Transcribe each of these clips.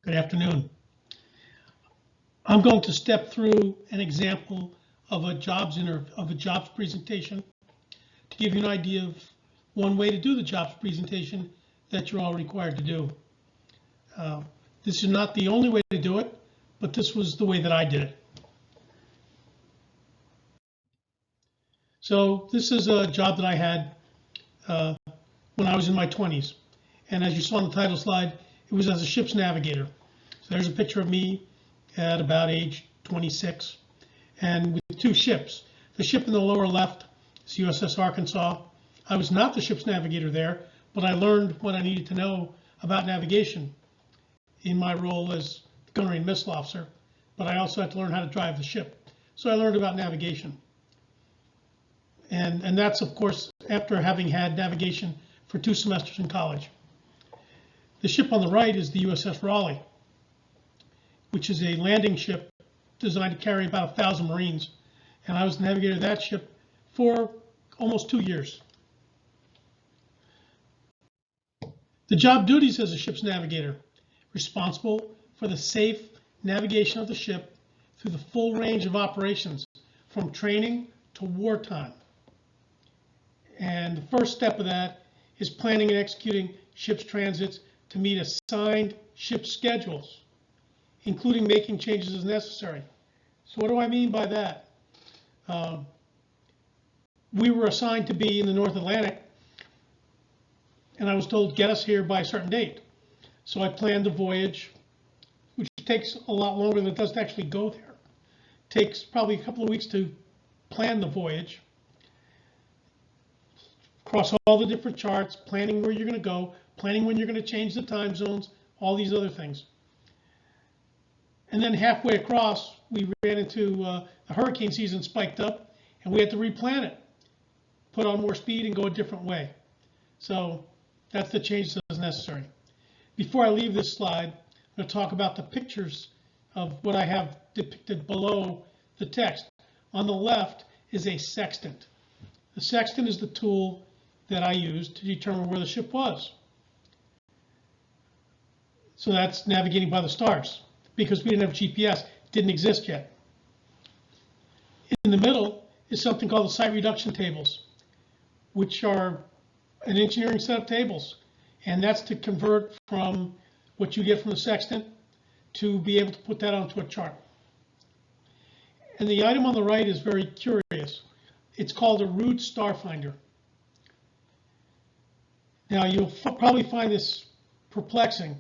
Good afternoon. I'm going to step through an example of a jobs presentation to give you an idea of one way to do the jobs presentation that you're all required to do. This is not the only way to do it, but this was the way that I did it. So this is a job that I had when I was in my 20s. And as you saw on the title slide, it was as a ship's navigator. So there's a picture of me at about age 26 and with two ships. The ship in the lower left is USS Arkansas. I was not the ship's navigator there, but I learned what I needed to know about navigation in my role as gunnery and missile officer, but I also had to learn how to drive the ship. So I learned about navigation. And that's, of course, after having had navigation for 2 semesters in college. The ship on the right is the USS Raleigh, which is a landing ship designed to carry about 1,000 Marines. And I was the navigator of that ship for almost 2 years. The job duties as a ship's navigator: responsible for the safe navigation of the ship through the full range of operations from training to wartime. And the first step of that is planning and executing ship's transits to meet assigned ship schedules, including making changes as necessary. So what do I mean by that? We were assigned to be in the North Atlantic, and I was told, get us here by a certain date. So I planned the voyage, which takes a lot longer than it does to actually go there. It takes probably a couple of weeks to plan the voyage, cross all the different charts, planning where you're going to go, planning when you're going to change the time zones, all these other things. And then halfway across, we ran into the hurricane season spiked up, and we had to replan it, put on more speed and go a different way. So that's the change that's necessary. Before I leave this slide, I'm going to talk about the pictures of what I have depicted below the text. On the left is a sextant. The sextant is the tool that I used to determine where the ship was. So that's navigating by the stars, because we didn't have GPS, it didn't exist yet. In the middle is something called the site reduction tables, which are an engineering set of tables. And that's to convert from what you get from the sextant to be able to put that onto a chart. And the item on the right is very curious. It's called a route star finder. Now, you'll probably find this perplexing,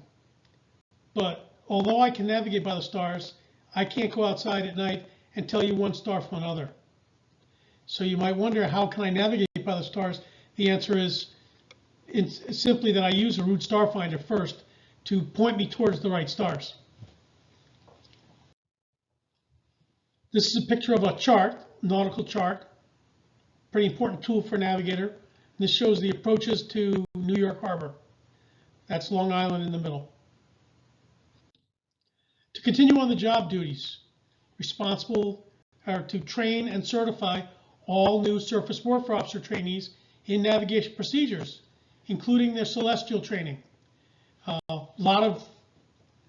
but although I can navigate by the stars, I can't go outside at night and tell you one star from another. So you might wonder, how can I navigate by the stars? The answer is it's simply that I use a route star finder first to point me towards the right stars. This is a picture of a chart, nautical chart, pretty important tool for a navigator. This shows the approaches to New York Harbor. That's Long Island in the middle. To continue on the job duties, responsible are to train and certify all new surface warfare officer trainees in navigation procedures, including their celestial training. A lot of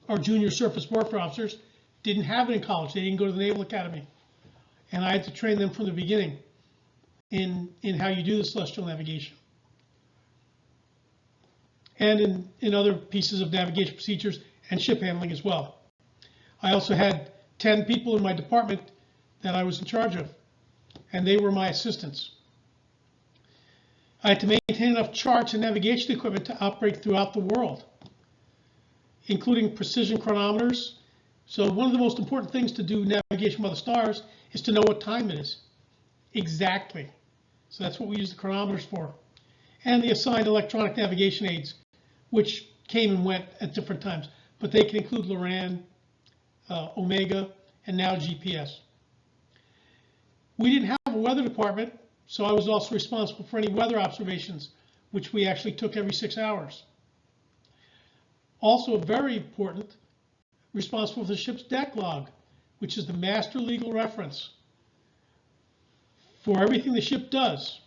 our junior surface warfare officers didn't have it in college. They didn't go to the Naval Academy. And I had to train them from the beginning in how you do the celestial navigation. And in other pieces of navigation procedures and ship handling as well. I also had 10 people in my department that I was in charge of, and they were my assistants. I had to maintain enough charts and navigation equipment to operate throughout the world, including precision chronometers. So one of the most important things to do navigation by the stars is to know what time it is. Exactly. So that's what we use the chronometers for. And the assigned electronic navigation aids, which came and went at different times. But they can include Loran, Omega, and now GPS. We didn't have a weather department, so I was also responsible for any weather observations, which we actually took every 6 hours. Also very important, responsible for the ship's deck log, which is the master legal reference for everything the ship does.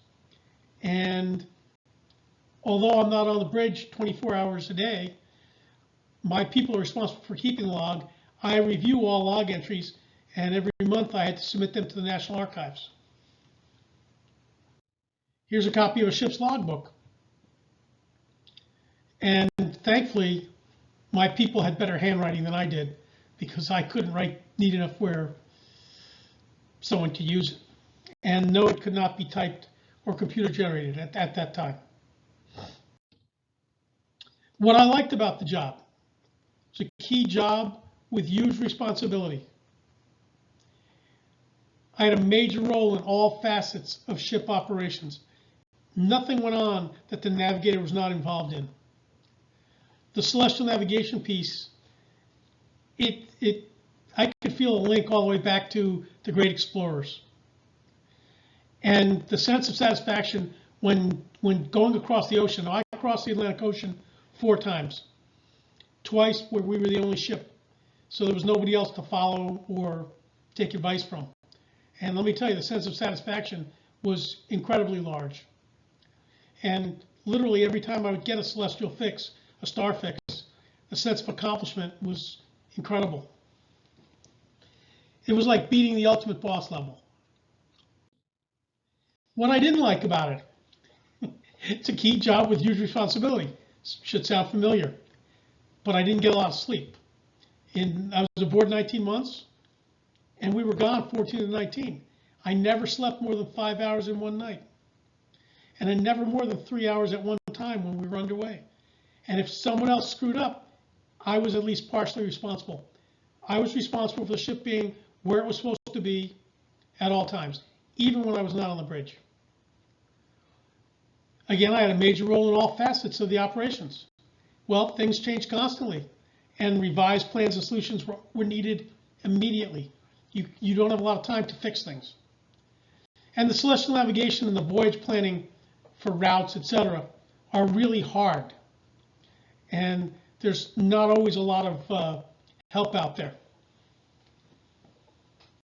And although I'm not on the bridge 24 hours a day, my people are responsible for keeping the log. I review all log entries, and every month I had to submit them to the National Archives. Here's a copy of a ship's logbook. And thankfully, my people had better handwriting than I did, because I couldn't write neat enough where someone could use it. And no, it could not be typed or computer generated at that time. What I liked about the job, it's a key job with huge responsibility. I had a major role in all facets of ship operations. Nothing went on that the Navigator was not involved in. The celestial navigation piece, I could feel a link all the way back to the great explorers. And the sense of satisfaction when going across the ocean. I crossed the Atlantic Ocean 4 times. Twice where we were the only ship, so there was nobody else to follow or take advice from. And let me tell you, the sense of satisfaction was incredibly large. And literally every time I would get a celestial fix, a star fix, the sense of accomplishment was incredible. It was like beating the ultimate boss level. What I didn't like about it, it's a key job with huge responsibility. Should sound familiar, but I didn't get a lot of sleep. I was aboard 19 months, and we were gone 14 to 19. I never slept more than 5 hours in one night, and then never more than 3 hours at one time when we were underway. And if someone else screwed up, I was at least partially responsible. I was responsible for the ship being where it was supposed to be at all times, even when I was not on the bridge. Again, I had a major role in all facets of the operations. Well, things change constantly, and revised plans and solutions were needed immediately. You don't have a lot of time to fix things. And the celestial navigation and the voyage planning for routes, etc., are really hard. And there's not always a lot of help out there.